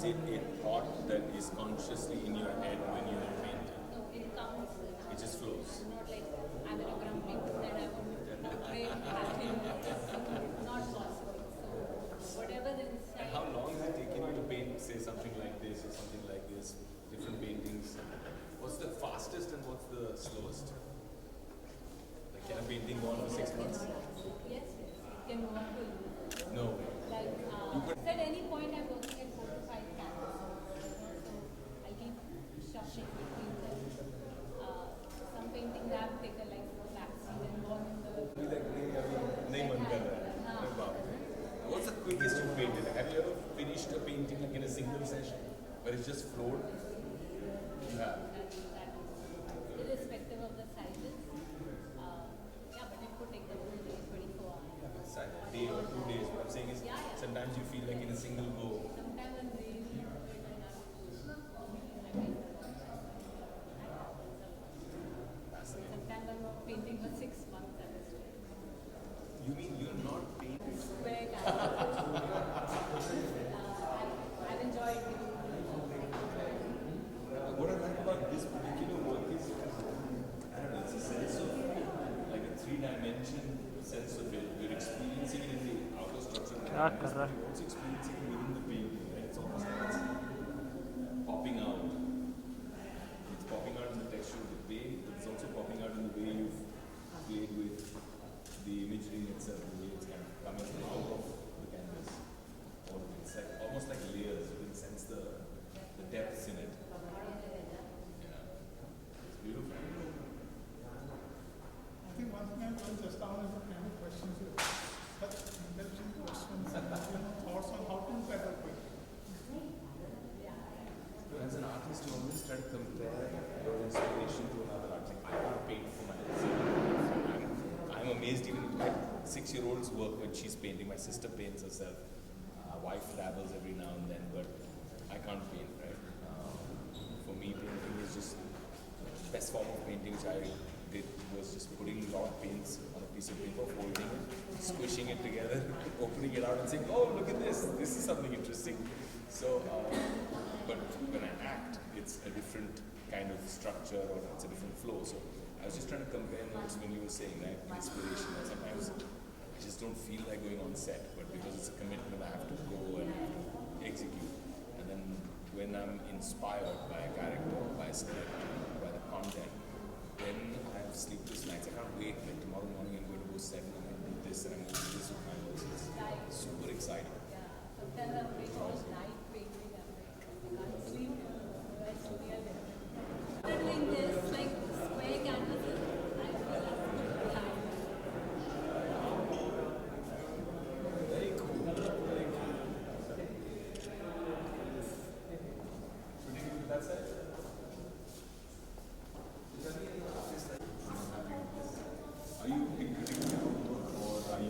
is it a thought that is consciously in your head when you are painting? No, it comes. It just flows. Not like I'm in a grumpy mood and I want to portray happiness. Not possible. So whatever the inside. And how long has it taken you to paint, say, something like this or something like this? Different paintings. What's the fastest and what's the slowest? Like, can a painting go on for 6 months? Yes, it can go up to a year. No. Like, at any point I'm working at 4 to 5 canvases. So I keep shuffling between them. Some paintings have taken like 4 lakhs and gone in the. नहीं मन कर रहा है. अरे बाप रे. What's the quickest you painted? Have you ever finished a painting like in a single session where it's just flowed? You have. Irrespective of the sizes. Yeah, but it could take the whole day, 24 hours. A day or 2 days. What I'm saying is sometimes you feel like in a single go. Sometimes I'm really good and sometimes I'm not painting for 6 months at a stretch. You mean you're not painting? Square canvases. I've enjoyed it. What I like about this particular work is, I don't know, it's a sense of like a 3-dimension sense of it. You're experiencing it in the outer structure, and you're also experiencing it within the painting. Right? It's almost like it's popping out. It's popping out in the texture of the paint, but it's also popping out in the way you've played with the imagery itself, the way it's kind of coming out of the canvas. Or it's like almost like layers. You can sense the depths in it. Beautiful. I think one thing I've learned just now is the kind of questions you such intelligent questions and thoughts on how to better quick. As an artist, you always try to compare your inspiration to another art. Like, I can't paint for myself. I'm amazed even with my 6-year-old's work when she's painting. My sister paints herself. Wife dabbles every now and then, but I can't paint, right? For me, painting is just the best form of painting which I did was just putting a lot of paints on a piece of paper, folding it, squishing it together, opening it out and saying, oh, look at this. This is something interesting. So, but when I act, it's a different kind of structure or it's a different flow. So I was just trying to compare notes when you were saying that inspiration. And sometimes I just don't feel like going on set, but because it's a commitment, I have to go and execute. And then when I'm inspired by a character, by a script, by the content, then I have sleepless nights. I can't wait. Like tomorrow morning, I'm going to go set and I'm going to do this and I'm going to do this with my works. It's super exciting. Yeah, sometimes I'm awake all night painting. I can't sleep. That's really. After doing this, like square canvases, I feel like tired. Very cool. Very cool. Should we do that side? Are you executing your own work or are you?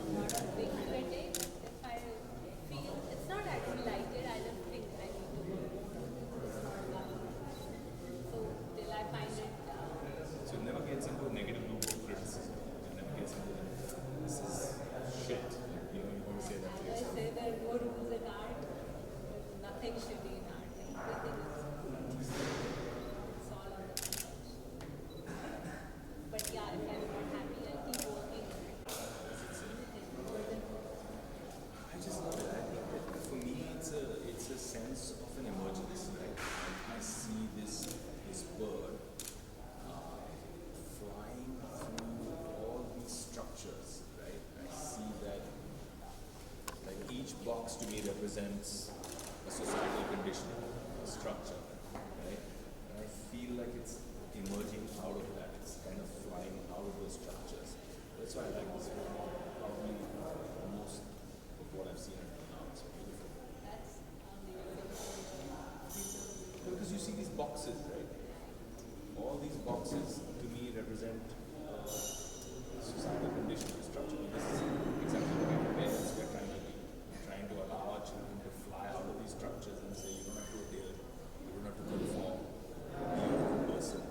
Big critic, if I feel it's not that I like it, I just think I need to do it. So till I find it. So it never gets into a negative loop of criticism. It never gets into this is shit. You know, you want to say that to I yourself. say there are no rules in art. There's nothing shitty in art. Everything is it's all on the page. But yeah, if I'm not happy, I'll keep working. I just love it. I think that for me, it's a sense of an emergence, right? I see this bird flying through all these structures, right? I see that like each box to me represents a societal condition, a structure, right? And I feel like it's emerging out of that. It's kind of flying out of those structures. That's why I like this film. Probably most of what I've seen until now. It's beautiful. That's Because you see these boxes, right? All these boxes to me represent societal condition, structure. This is exactly the kind of parents we're trying to be. We're trying to allow our children to fly out of these structures and say, you don't have to adhere, you don't have to conform, be your own person.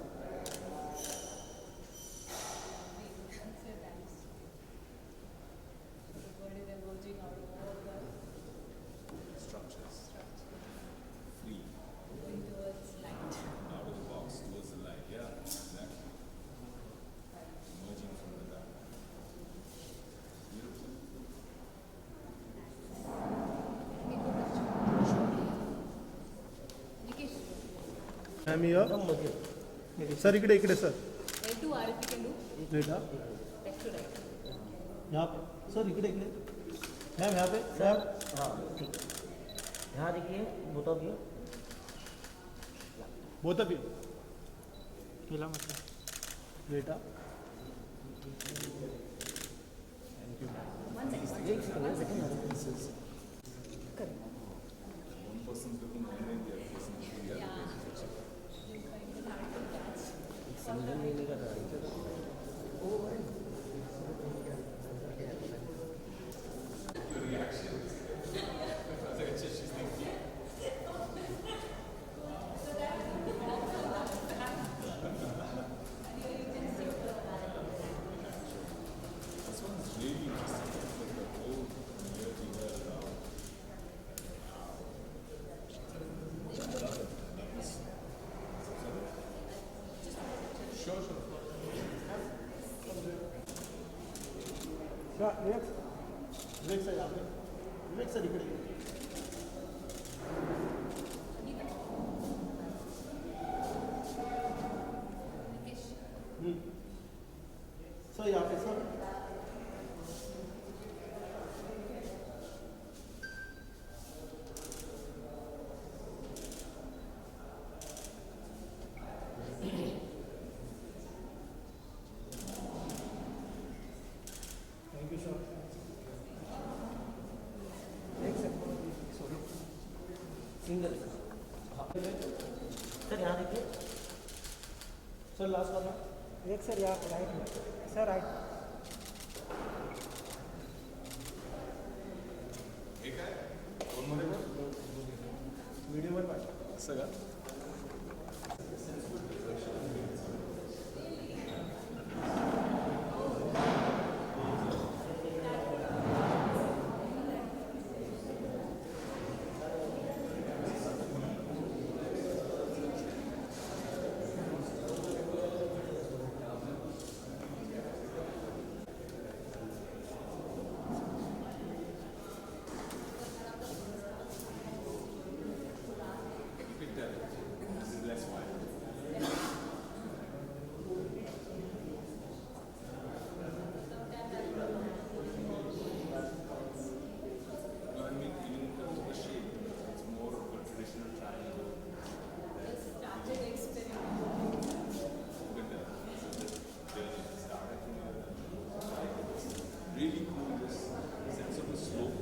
I'm here. Sir इकडे इकडे sir. Right to RP can do. बेटा Left to right. यहाँ पे sir इकडे इकडे. Ma'am यहाँ पे ma'am. हाँ ठीक है, यहाँ देखिए both of you. Both of you. मिला मतलब. बेटा. एक second. One person's looking one way, the other person's looking the other way. You find it hard to catch. समझन नहीं कर रहा है. This one is really interesting. Like the whole near dealer around. Sure, sure. Sir Vivek sir यहाँ पे. Vivek sir इकडे. Sir यहाँ पे sir. Thank you sir. Single. Sir यहाँ देखिए. सर लास्ट वाला. एक सर यहाँ राइट में सर राइट. एक आहे दोन मध्ये पण वीडियो वर पाठवा. असं का? This is less wide. No, I mean even in terms of the shape, it's more of a traditional triangle. Started experimenting. With the started really cool. This sense of the slope.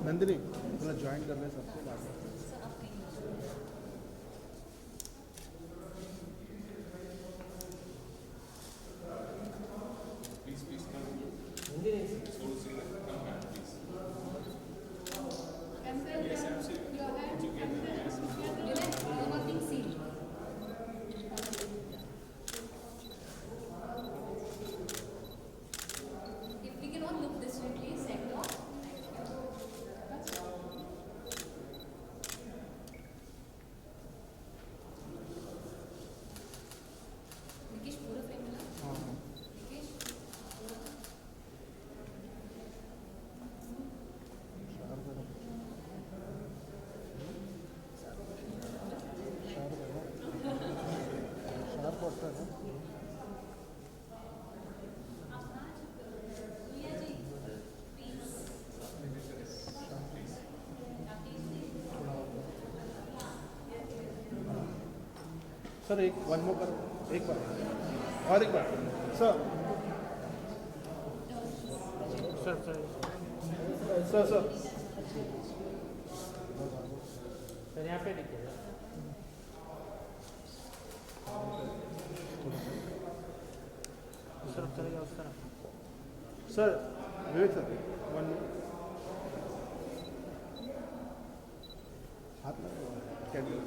Nandini थोड़ा join कर ले सबसे बात. So up कहीं. Please come. Hindi नहीं sir. So see that. Come back, please. And then Yes, absolutely. your hand. You get it. Yes. You're not being seen. If we can all look this way, please, center. Nikesh पूरा frame मिला. Nikesh sharp होता है. Priya ji please. Sir एक one more करो. एक बार और एक बार. Sir sir sir sir sir sir यहाँ पे देखिए. चलेगा उस तरफ। सर विवेक सर वन हाथ लगा candle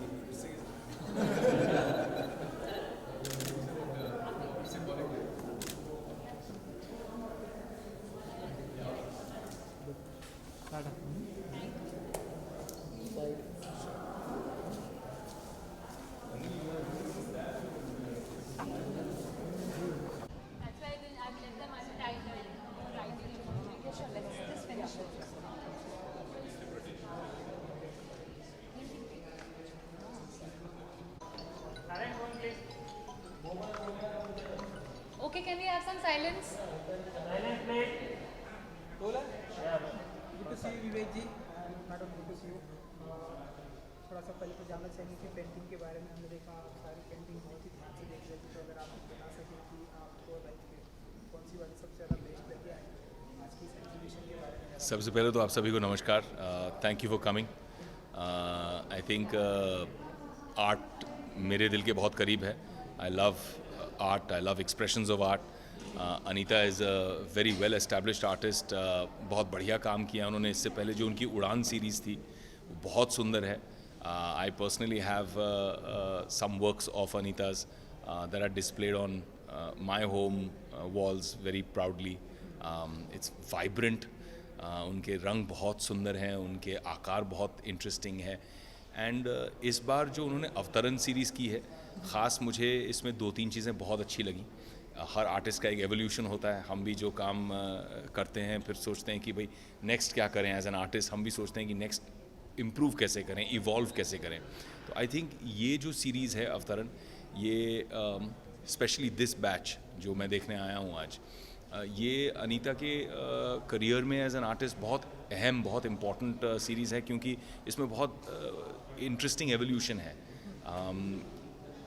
That's why I've let them untitled writing. Yeah, sure, let's just finish it. Okay, can we have some silence? Good to see you Vivek ji, madam good to see you. थोड़ा सा पहले तो जानना चाहेंगे कि painting के बारे में। हमने देखा आप सारी पेंटिंग बहुत ही ध्यान से देख रहे थे, तो अगर आप बता सकें कि आपको लाइक कौन सी वाली सबसे ज़्यादा बेस्ट लगी है आज की इस एग्जीबिशन के बारे में। सबसे पहले तो आप सभी को नमस्कार, thank you for coming. I think art मेरे दिल के बहुत करीब है। I love art, I love expressions of art. Anita is a very well established artist. बहुत बढ़िया काम किया उन्होंने। इससे पहले जो उनकी उड़ान सीरीज़ थी वो बहुत सुंदर है। I personally have some works of Anita's that are displayed on my home walls very proudly. It's vibrant, उनके रंग बहुत सुंदर हैं, उनके आकार बहुत इंटरेस्टिंग है। एंड इस बार जो उन्होंने अवतरण सीरीज़ की है, ख़ास मुझे इसमें 2-3 चीज़ें बहुत अच्छी लगी। हर आर्टिस्ट का एक एवोल्यूशन होता है। हम भी जो काम करते हैं फिर सोचते हैं कि भाई नेक्स्ट क्या करें। एज एन आर्टिस्ट हम भी सोचते हैं कि नेक्स्ट इम्प्रूव कैसे करें, इवॉल्व कैसे करें। तो आई थिंक ये जो सीरीज़ है अवतरण, ये स्पेशली दिस बैच जो मैं देखने आया हूँ आज, ये अनीता के करियर में एज एन आर्टिस्ट बहुत अहम, बहुत इम्पॉर्टेंट सीरीज़ है, क्योंकि इसमें बहुत इंटरेस्टिंग एवोल्यूशन है।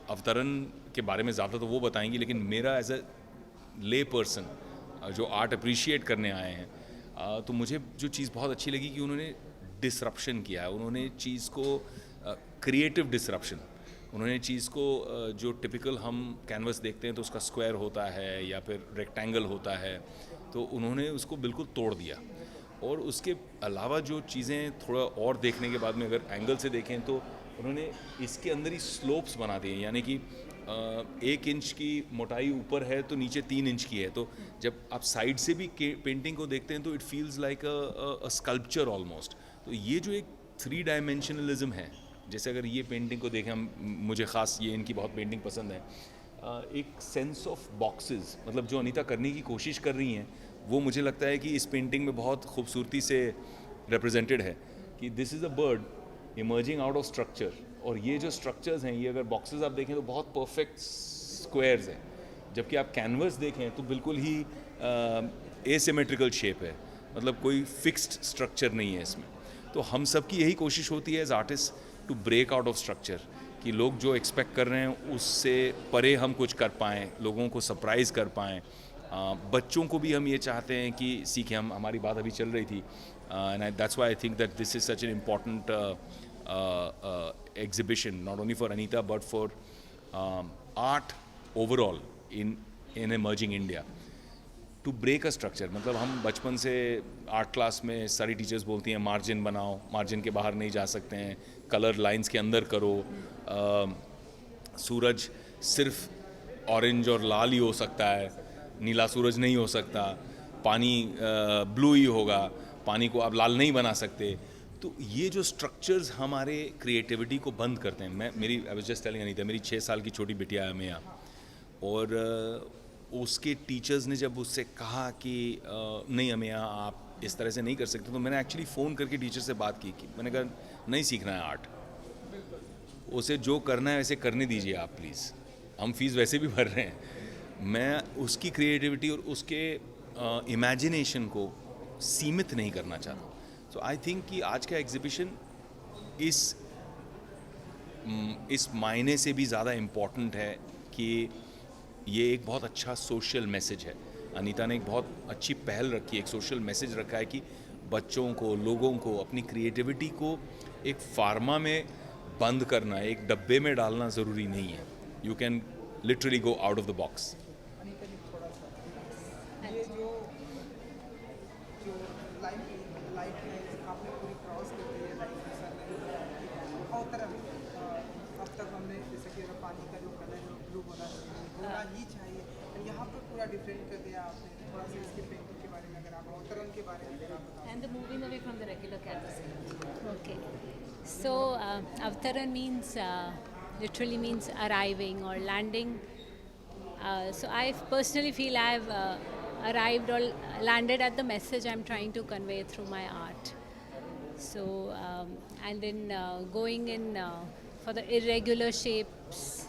अवतरण के बारे में ज़्यादा तो वो बताएंगी, लेकिन मेरा एज अ ले पर्सन जो आर्ट अप्रिशिएट करने आए हैं, तो मुझे जो चीज़ बहुत अच्छी लगी कि उन्होंने डिसरप्शन किया है। उन्होंने चीज़ को क्रिएटिव डिसरप्शन, उन्होंने चीज़ को जो टिपिकल हम कैनवस देखते हैं तो उसका स्क्वायर होता है या फिर रेक्टेंगल होता है, तो उन्होंने उसको बिल्कुल तोड़ दिया। और उसके अलावा जो चीज़ें थोड़ा और देखने के बाद में अगर एंगल से देखें तो उन्होंने इसके अंदर ही स्लोप्स बना दिए, यानी कि 1 इंच की मोटाई ऊपर है तो नीचे 3 इंच की है। तो जब आप साइड से भी पेंटिंग को देखते हैं तो it feels like a sculpture almost. तो ये जो एक 3 डायमेंशनलिज्म है, जैसे अगर ये पेंटिंग को देखें हम, मुझे ख़ास ये इनकी बहुत पेंटिंग पसंद है। एक सेंस ऑफ बॉक्सेस, मतलब जो अनीता करने की कोशिश कर रही हैं वो मुझे लगता है कि इस पेंटिंग में बहुत खूबसूरती से रिप्रेजेंटेड है कि this is a bird emerging out of structure. और ये जो स्ट्रक्चर्स हैं, ये अगर बॉक्सेस आप देखें तो बहुत परफेक्ट स्क्वायर्स हैं, जबकि आप कैनवस देखें तो बिल्कुल ही एसिमेट्रिकल शेप है, मतलब कोई फिक्स्ड स्ट्रक्चर नहीं है इसमें। तो हम सब की यही कोशिश होती है as artist to break out of structure, कि लोग जो एक्सपेक्ट कर रहे हैं उससे परे हम कुछ कर पाएँ, लोगों को सरप्राइज़ कर पाएँ। बच्चों को भी हम ये चाहते हैं कि सीखें। हम, हमारी बात अभी चल रही थी, and that's why I think that this is such an important exhibition, not only for Anita but for art overall in emerging India, to break a structure। मतलब हम बचपन से आर्ट क्लास में सारी टीचर्स बोलती हैं मार्जिन बनाओ, margin के बाहर नहीं जा सकते हैं, कलर लाइंस के अंदर करो, सूरज सिर्फ ऑरेंज और लाल ही हो सकता है, नीला सूरज नहीं हो सकता, पानी ब्लू ही होगा, पानी को आप लाल नहीं बना सकते। तो ये जो स्ट्रक्चर्स हमारे क्रिएटिविटी को बंद करते हैं। I was just telling Anita, मेरी 6 साल की छोटी बिटिया है अमेया, और उसके टीचर्स ने जब उससे कहा कि नहीं अमेया आप इस तरह से नहीं कर सकते, तो मैंने एक्चुअली फ़ोन करके टीचर से बात की कि मैंने कहा नहीं सीखना है आर्ट, उसे जो करना है वैसे करने दीजिए आप प्लीज़, हम फीस वैसे भी भर रहे हैं। मैं उसकी क्रिएटिविटी और उसके इमेजिनेशन को सीमित नहीं करना चाहता। तो आई थिंक कि आज का एग्जीबिशन इस मायने से भी ज़्यादा इम्पॉर्टेंट है कि ये एक बहुत अच्छा सोशल मैसेज है। अनीता ने एक बहुत अच्छी पहल रखी है, एक सोशल मैसेज रखा है कि बच्चों को, लोगों को अपनी क्रिएटिविटी को एक फार्मा में बंद करना, एक डब्बे में डालना ज़रूरी नहीं है। You can literally go out of the box. Anita ji थोड़ा सा लाइफ में आपने पूरी क्रॉस कर दी है लाइफ में सर अवतरण अब तक हमने जैसे कि अगर पानी का जो कलर है ब्लू होना ही चाहिए और यहाँ पर पूरा डिफरेंट कर दिया आपने थोड़ा सा इसके पेंटिंग के बारे में अगर आप अवतरण के बारे में अगर आप बता And the moving away from the regular canvas. Okay. So, Avtaran means, literally means arriving or landing. So I personally feel I've arrived or landed at the message I'm trying to convey through my art. So, and in going in for the irregular shapes,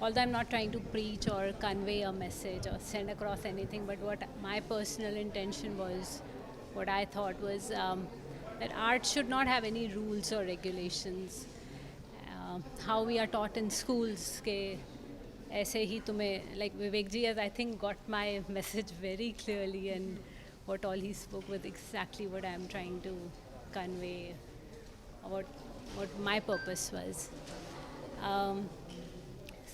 although I'm not trying to preach or convey a message or send across anything, but what my personal intention was, what I thought was that art should not have any rules or regulations. How we are taught in schools के ऐसे ही तुम्हें, like Vivek ji has I think got my message very clearly, and what all he spoke with exactly what I'm trying to convey, what my purpose was.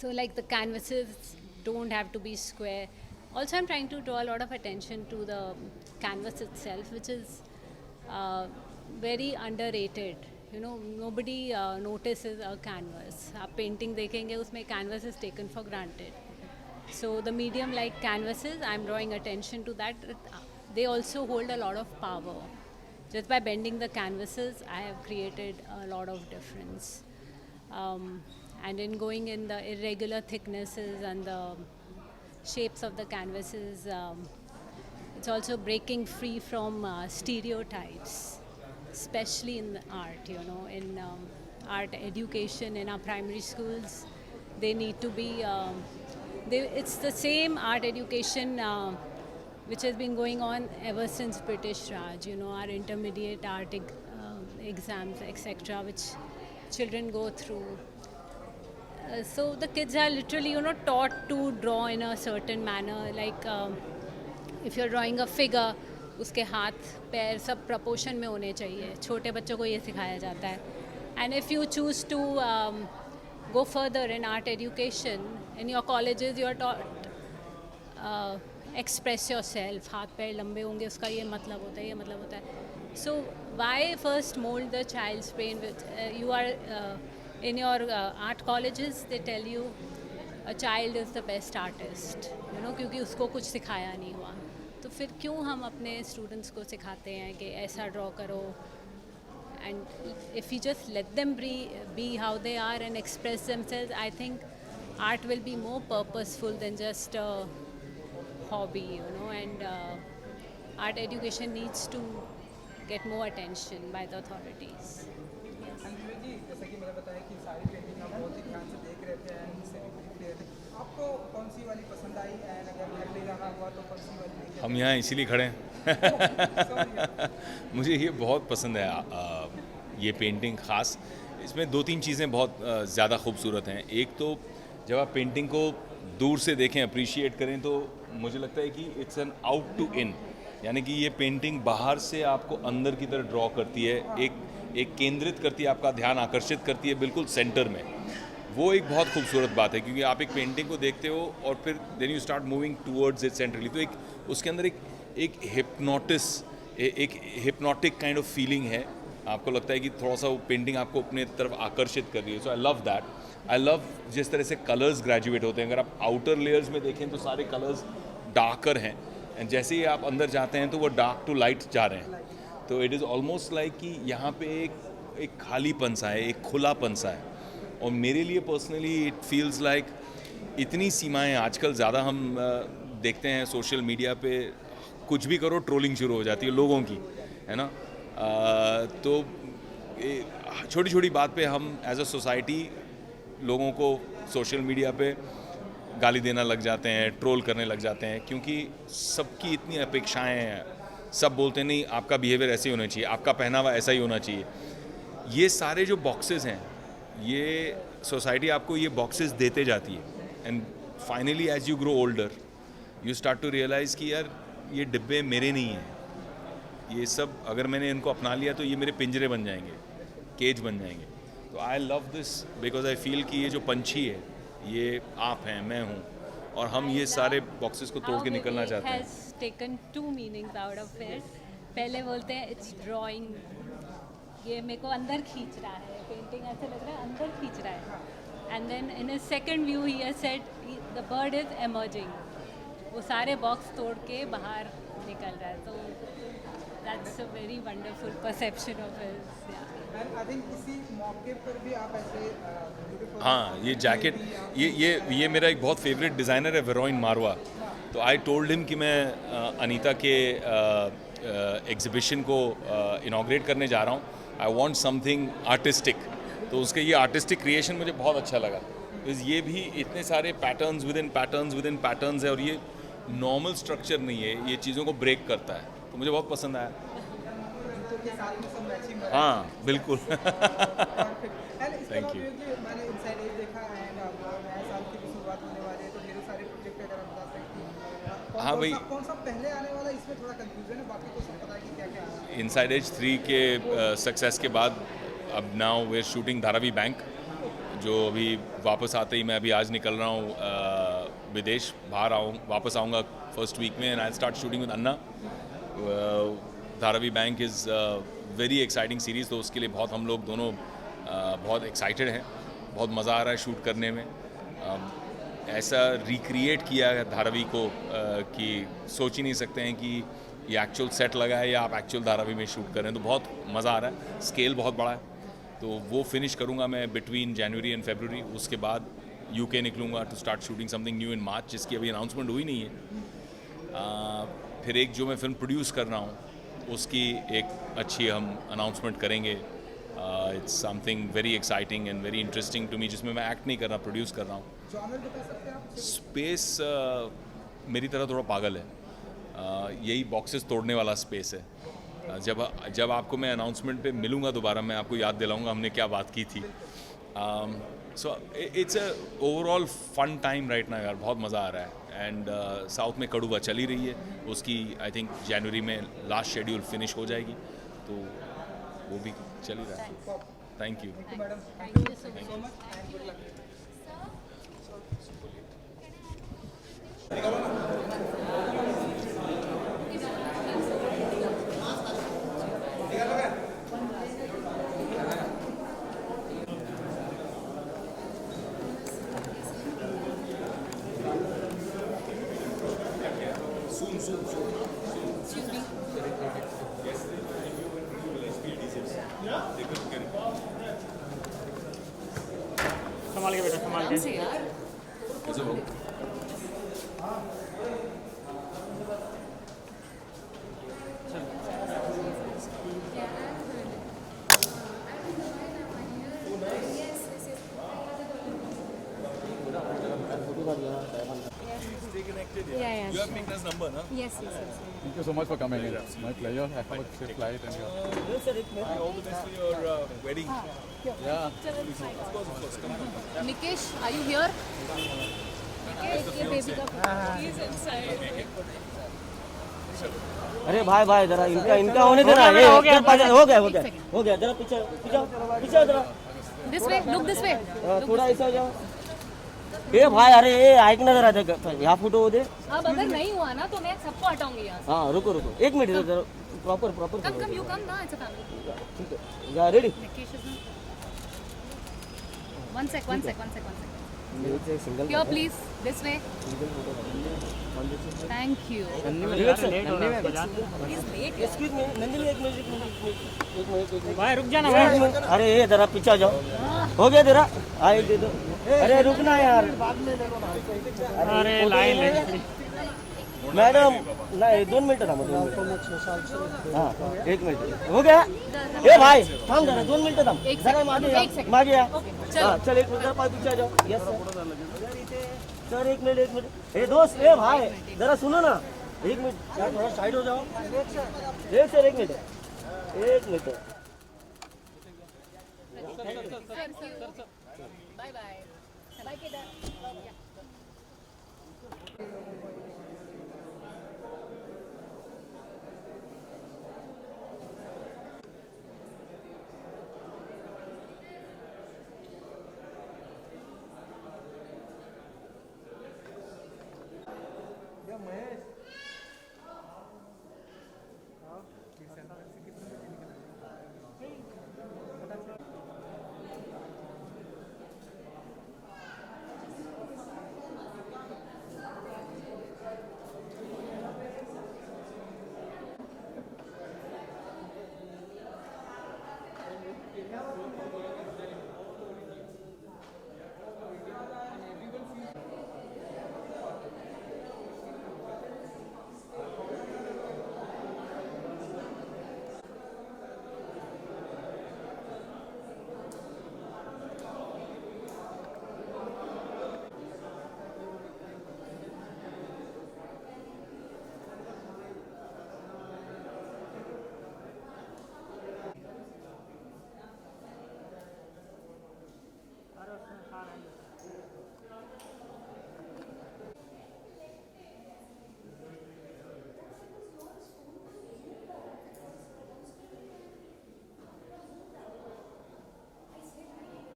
So like the canvases don't have to be square. Also I'm trying to draw a lot of attention to the canvas itself, which is very underrated. You know, nobody notices a canvas. आप painting देखेंगे उसमें canvas is taken for granted. So the medium like canvases, I'm drawing attention to that. They also hold a lot of power. Just by bending the canvases, I have created a lot of difference. And in going in the irregular thicknesses and the shapes of the canvases, it's also breaking free from stereotypes, especially in the art, you know, in art education in our primary schools. They need to be, it's the same art education which has been going on ever since British Raj, you know, our intermediate art exams, etc., which children go through. So the kids are literally, you know, taught to draw in a certain manner. Like if you're drawing a figure, उसके हाथ पैर सब proportion में होने चाहिए. छोटे बच्चों को ये सिखाया जाता है. And if you choose to go further in art education, in your colleges you are taught express yourself. हाथ पैर लंबे होंगे उसका ये मतलब होता है, ये मतलब होता है. So why first mold the child's brain with you are in your art colleges they tell you a child is the best artist, you know, क्योंकि उसको कुछ सिखाया नहीं हुआ. तो फिर क्यों हम अपने स्टूडेंट्स को सिखाते हैं कि ऐसा ड्रॉ करो. And if you just let them be how they are and express themselves, I think art will be more purposeful than just a hobby, you know. And art education needs to get more attention by the authorities. विवेक जी, जैसा कि मैंने बताया कि सारी painting आप बहुत ही ध्यान से देख रहे थे एंड इससे भी क्लियर थे. आपको कौन सी वाली पसंद आई एंड अगर घर ले जाना हुआ तो कौन सी वाली लेके हम यहाँ इसीलिए खड़े हैं. मुझे ये बहुत पसंद है ये पेंटिंग ख़ास. इसमें दो तीन चीज़ें बहुत ज़्यादा खूबसूरत हैं. एक तो जब आप पेंटिंग को दूर से देखें, अप्रिशिएट करें, तो मुझे लगता है कि इट्स एन आउट टू इन, यानी कि ये पेंटिंग बाहर से आपको अंदर की तरफ ड्रॉ करती है, एक केंद्रित करती है, आपका ध्यान आकर्षित करती है बिल्कुल सेंटर में. वो एक बहुत खूबसूरत बात है, क्योंकि आप एक पेंटिंग को देखते हो और फिर then you start moving towards it centrally. तो एक उसके अंदर एक हिप्नोटिक काइंड ऑफ फीलिंग है. आपको लगता है कि थोड़ा सा वो पेंटिंग आपको अपने तरफ आकर्षित कर रही है. So I love that. I love जिस तरह से कलर्स ग्रेजुएट होते हैं. अगर आप आउटर लेयर्स में देखें तो सारे कलर्स डार्कर हैं, एंड जैसे ही आप अंदर जाते हैं तो वो डार्क टू लाइट जा रहे हैं. तो इट इज़ ऑलमोस्ट लाइक कि यहाँ पे एक खालीपन सा है, एक खुलापन सा है. और मेरे लिए पर्सनली इट फील्स लाइक इतनी सीमाएं आजकल ज़्यादा हम देखते हैं सोशल मीडिया पे, कुछ भी करो ट्रोलिंग शुरू हो जाती है लोगों की, है ना. तो छोटी छोटी बात पे हम एज अ सोसाइटी लोगों को सोशल मीडिया पे गाली देना लग जाते हैं, ट्रोल करने लग जाते हैं, क्योंकि सबकी इतनी अपेक्षाएं हैं. सब बोलते नहीं आपका बिहेवियर ऐसे ही होना चाहिए, आपका पहनावा ऐसा ही होना चाहिए. ये सारे जो बॉक्सेस हैं, ये सोसाइटी आपको ये बॉक्सेस देते जाती है. And finally as you grow older you start to realise कि यार ये डिब्बे मेरे नहीं हैं. ये सब अगर मैंने इनको अपना लिया तो ये मेरे पिंजरे बन जाएंगे, केज बन जाएंगे. तो I love this because I feel कि ये जो पंछी है ये आप हैं, मैं हूँ, और हम ये सारे बॉक्सेस को तोड़ के निकलना चाहते हैं. has taken two meanings out of it. पहले बोलते हैं इट्स ड्राइंग, ये मेरे को अंदर खींच रहा है, पेंटिंग ऐसे लग रहा है अंदर खींच रहा है। And then in his second view he has said the bird is emerging, वो सारे बॉक्स तोड़ के बाहर निकल रहा है। तो that's a very wonderful perception of his. And I think इसी मौके पर भी आप ऐसे beautiful- हाँ, ये जैकेट, ये मेरा एक बहुत फेवरेट डिज़ाइनर है, वेरोइन मारवा। तो आई टोल्ड हिम कि मैं अनीता के एग्जिबिशन को इनाग्रेट करने जा रहा हूँ, आई वांट समथिंग आर्टिस्टिक। तो उसके ये आर्टिस्टिक क्रिएशन मुझे बहुत अच्छा लगा, बिकॉज ये भी इतने सारे पैटर्न्स विद इन पैटर्न्स है, और ये नॉर्मल स्ट्रक्चर नहीं है, ये चीज़ों को ब्रेक करता है, तो मुझे बहुत पसंद आया। जूतों के साथ में सब मैचिंग हाँ बिल्कुल। एंड इसके Thank अलावा you. ये मैंने इनसाइड एज देखा है, नया साल की भी शुरुआत होने वाली है, तो ढेरों सारे प्रोजेक्ट अगर आप बता सकते हैं हाँ भाई। कौन सा पहले आने वाला है, इसमें थोड़ा कंफ्यूजन है, बाकी तो सब पता है कि क्या क्या है। इनसाइड एज 3 के सक्सेस के बाद अब नाउ वे शूटिंग धारावी बैंक, जो अभी वापस आते ही मैं अभी आज निकल रहा हूँ विदेश, बाहर वापस आऊँगा फर्स्ट वीक में, and I start shooting with Anna. Dharavi bank is very exciting series, तो उसके लिए बहुत हम लोग दोनों बहुत एक्साइटेड हैं, बहुत मज़ा आ रहा है शूट करने में। ऐसा रिक्रिएट किया है धारावी को कि सोच ही नहीं सकते हैं कि ये एक्चुअल सेट लगा है या आप एक्चुअल धारावी में शूट कर रहे हैं, तो बहुत मज़ा आ रहा है। स्केल बहुत बड़ा है, तो वो फिनिश करूँगा मैं बिटवीन जनवरी एंड फरवरी। उसके बाद यूके निकलूँगा to start shooting something new in March, जिसकी अभी अनाउंसमेंट हुई नहीं है। फिर एक जो मैं फिल्म प्रोड्यूस कर रहा हूँ, उसकी एक अच्छी हम अनाउंसमेंट करेंगे। It's something very exciting and very interesting to me, जिसमें मैं एक्ट नहीं कर रहा, प्रोड्यूस कर रहा हूँ। जॉनर बता सकते हैं आप? स्पेस मेरी तरह थोड़ा पागल है, यही बॉक्सेस तोड़ने वाला स्पेस है। जब आपको मैं अनाउंसमेंट पे मिलूँगा दोबारा, मैं आपको याद दिलाऊंगा हमने क्या बात की थी। So it's a overall fun time right now यार, बहुत मज़ा आ रहा है। एंड साउथ में कड़ुआ चल ही रही है, उसकी आई थिंक जनवरी में लास्ट शेड्यूल फिनिश हो जाएगी, तो वो भी चल ही रहा है। Thank you. Madam thank you so much. And good luck. संभाल के बेटा, संभाल के। कैसे हो? Yeah. You have picked his number, na? Yes. Thank you so much for coming. It's my pleasure. Have a safe flight and All the best for your wedding. yeah. Nikesh, are you here? Nikesh, ये baby का he's inside. अरे भाई भाई जरा इनका होने देना। ये हो गया जरा पीछे जरा This way, look this way. थोड़ा ऐसा हो जाओ। ए भाई अरे ये ऐक ना जरा, यहाँ फोटो हो दे। अब अगर नहीं हुआ ना तो मैं सबको हटाऊंगी यहाँ से। हाँ रुको एक मिनट जरा, प्रॉपर Come, you come ना, it's a family. ठीक है या ready. Nikesh is One sec. Single Here, please. This way. Thank you. Late हो He's late. Excuse me Nandini, एक मिनट भाई रुक जाना भाई। अरे ये जरा पीछे जाओ, हो गया तेरा, आए दे दो। अरे रुकना यार, अरे लाइन लगी। मैडम नहीं 2 मिनट ना, हाँ 1 मिनट हो गया। ए भाई थाम जरा, 2 मिनट थाम एक जरा, second. मागे या Okay, चलो. हाँ चल 1 मिनट जरा पास पीछे जाओ। Yes sir 1 minute. ए दोस्त, ए भाई जरा सुनो ना, 1 मिनट यार, थोड़ा साइड हो जाओ। एक sir 1 minute. Bye bye. Bye, Kedar. Yeah.